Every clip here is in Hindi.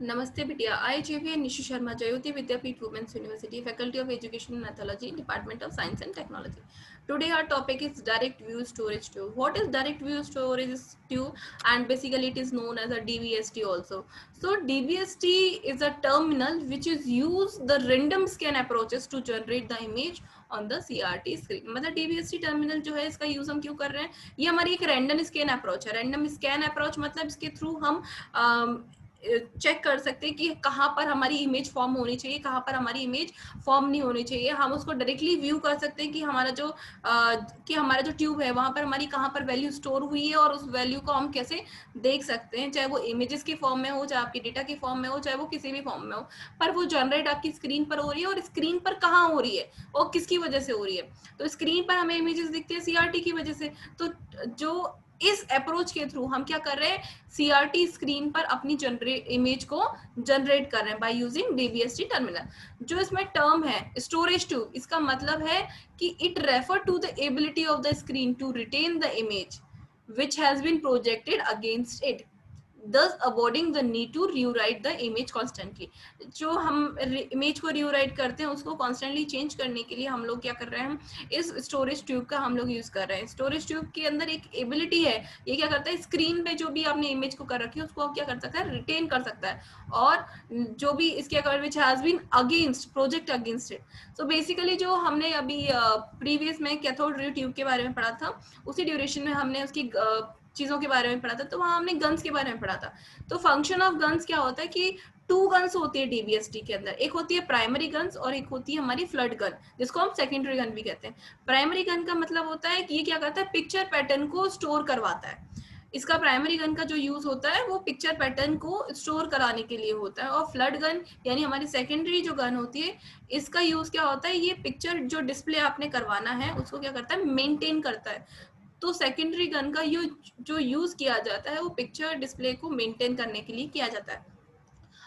Namaste Vidya. I, JV Nishu Sharma, Jayoti Vidyapeeth Women's University, Faculty of Education and Ethology, Department of Science and Technology. Today our topic is Direct View Storage Tube. What is Direct View Storage Tube? And basically it is known as a DVST also. So DVST is a terminal which is used the random scan approaches to generate the image on the CRT screen. मतलब DVST टर्मिनल जो है इसका यूज हम क्यों कर रहे हैं, ये हमारी एक रैंडम स्कैन अप्रोच है. रैंडम स्कैन अप्रोच मतलब इसके थ्रू हम चेक कर सकते हैं कि कहाँ पर हमारी इमेज फॉर्म होनी चाहिए, कहाँ पर हमारी इमेज फॉर्म नहीं होनी चाहिए. हम उसको डायरेक्टली व्यू कर सकते हैं कि हमारा जो ट्यूब है वहां पर हमारी कहाँ पर वैल्यू स्टोर हुई है और उस वैल्यू को हम कैसे देख सकते हैं, चाहे वो इमेजेस की फॉर्म में हो, चाहे आपकी डेटा की फॉर्म में हो, चाहे वो किसी भी फॉर्म में हो, पर वो जनरेट आपकी स्क्रीन पर हो रही है और स्क्रीन पर कहाँ हो रही है और किसकी वजह से हो रही है. तो स्क्रीन पर हमें इमेजेस दिखती है सीआरटी की वजह से. तो जो इस अप्रोच के थ्रू हम क्या कर रहे हैं, सीआरटी स्क्रीन पर अपनी इमेज को जनरेट कर रहे हैं बाय यूजिंग डीवीएसटी टर्मिनल. जो इसमें टर्म है स्टोरेज ट्यूब, इसका मतलब है कि it refer to the ability of the screen to retain the image which has been projected against it, thus avoiding the need to rewrite the image constantly. जो हम इमेज को रिवराइट करते हैं उसको कॉन्स्टेंटली चेंज करने के लिए हम लोग क्या कर रहे हैं, इस स्टोरेज ट्यूब का हम लोग यूज कर रहे हैं. स्टोरेज ट्यूब के अंदर एक एबिलिटी है, ये क्या करता है, स्क्रीन पे जो भी आपने इमेज को कर रखी है उसको क्या कर सकता है, रिटेन कर सकता है, और जो भी इसके according which has been against project against it. So basically जो हमने अभी प्रीवियस में कैथोड रे ट्यूब के बारे में पढ़ा था, उसी ड्यूरेशन में हमने उसकी चीजों के बारे में पढ़ा था. तो वहां हमने गन्स के बारे में पढ़ा था. तो फंक्शन ऑफ गन्स क्या होता है कि टू गन्स होती है डीबीएसटी के अंदर, एक होती है प्राइमरी गन्स और एक होती है हमारी फ्लड गन, जिसको हम सेकेंडरी गन भी कहते हैं. प्राइमरी गन का मतलब होता है कि ये क्या करता है, पिक्चर पैटर्न को स्टोर करवाता है. इसका प्राइमरी गन का जो यूज होता है वो पिक्चर पैटर्न को स्टोर कराने के लिए होता है. और फ्लड गन यानी हमारी सेकेंडरी जो गन होती है, इसका यूज क्या होता है, ये पिक्चर जो डिस्प्ले आपने करवाना है उसको क्या करता है, मेंटेन करता है. तो सेकेंडरी गन का जो यूज किया जाता है वो पिक्चर डिस्प्ले को मेंटेन करने के लिए किया जाता है.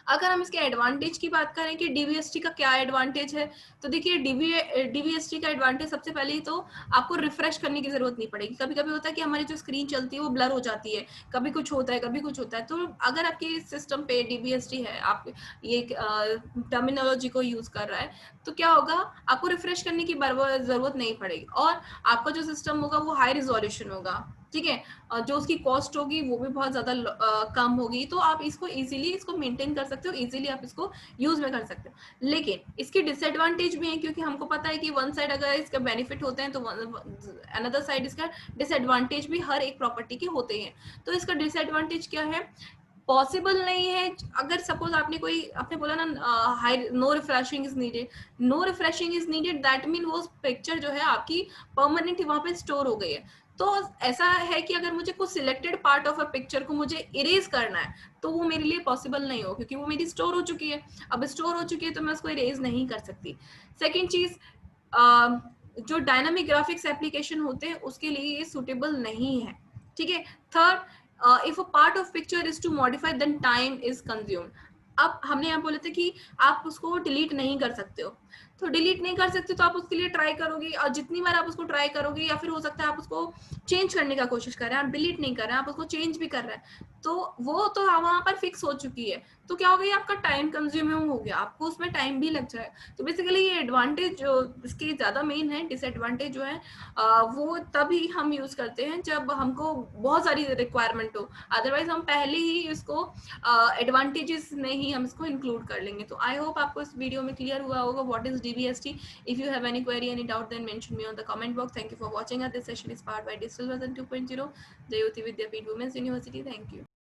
अगर हम इसके एडवांटेज की बात करें कि डीवीएसटी का क्या एडवांटेज है, तो देखिए डीवीएसटी का एडवांटेज सबसे पहले ही तो आपको रिफ्रेश करने की जरूरत नहीं पड़ेगी. कभी कभी होता है कि हमारी जो स्क्रीन चलती है वो ब्लर हो जाती है, कभी कुछ होता है कभी कुछ होता है. तो अगर आपके सिस्टम पे डीवीएसटी है, आप ये टर्मिनोलॉजी को यूज कर रहा है, तो क्या होगा, आपको रिफ्रेश करने की जरूरत नहीं पड़ेगी और आपका जो सिस्टम होगा वो हाई रिजोल्यूशन होगा. ठीक है, जो उसकी कॉस्ट होगी वो भी बहुत ज्यादा कम होगी. तो आप इसको इजीली इसको मेंटेन कर सकते हो, इजीली आप इसको यूज में कर सकते हो. लेकिन इसकी डिसएडवांटेज भी है, क्योंकि हमको पता है कि वन साइड अगर इसका बेनिफिट होते हैं तो अनदर साइड इसका डिसएडवांटेज भी हर एक प्रॉपर्टी के होते हैं. तो इसका डिसएडवांटेज क्या है, पॉसिबल नहीं है. अगर सपोज आपने बोला ना hi no refreshing is needed, no refreshing is needed, that mean वो पिक्चर जो है आपकी परमानेंट वहां पे स्टोर हो गई है. तो ऐसा है कि अगर मुझे कुछ selected part of a picture को मुझे इरेज करना है तो वो मेरे लिए पॉसिबल नहीं हो, क्योंकि वो मेरी स्टोर हो चुकी है. अब स्टोर हो चुकी है तो मैं उसको इरेज नहीं कर सकती. सेकेंड चीज, जो डायनामिक ग्राफिक्स एप्लीकेशन होते हैं उसके लिए ये सुटेबल नहीं है. ठीक है. Third, if a part of picture is to modify then time is consumed. अब हमने यहाँ बोले थे कि आप उसको डिलीट नहीं कर सकते हो, तो डिलीट नहीं कर सकते तो आप उसके लिए ट्राई करोगे, और जितनी बार आप उसको ट्राई करोगे, या फिर हो सकता है आप उसको चेंज करने का कोशिश कर रहे हैं, आप डिलीट नहीं कर रहे हैं, आप उसको चेंज भी कर रहे हैं, तो वो तो वहां पर फिक्स हो चुकी है. तो क्या हो गया, आपका टाइम कंज्यूमिंग हो गया, आपको उसमें टाइम भी लग जाए. तो बेसिकली ये एडवांटेज जो इसके ज्यादा मेन है, डिसएडवांटेज जो है वो तभी हम यूज करते हैं जब हमको बहुत सारी रिक्वायरमेंट हो. अदरवाइज हम पहले ही इसको एडवांटेजेस में ही हम इसको इंक्लूड कर लेंगे. तो आई होप आपको इस वीडियो में क्लियर हुआ होगा what is DVST. If you have any query, any doubt, then mention me on the comment box. Thank you for watching. This session is powered by digital version 2.0, Jyoti Vidyapeeth women's university. Thank you.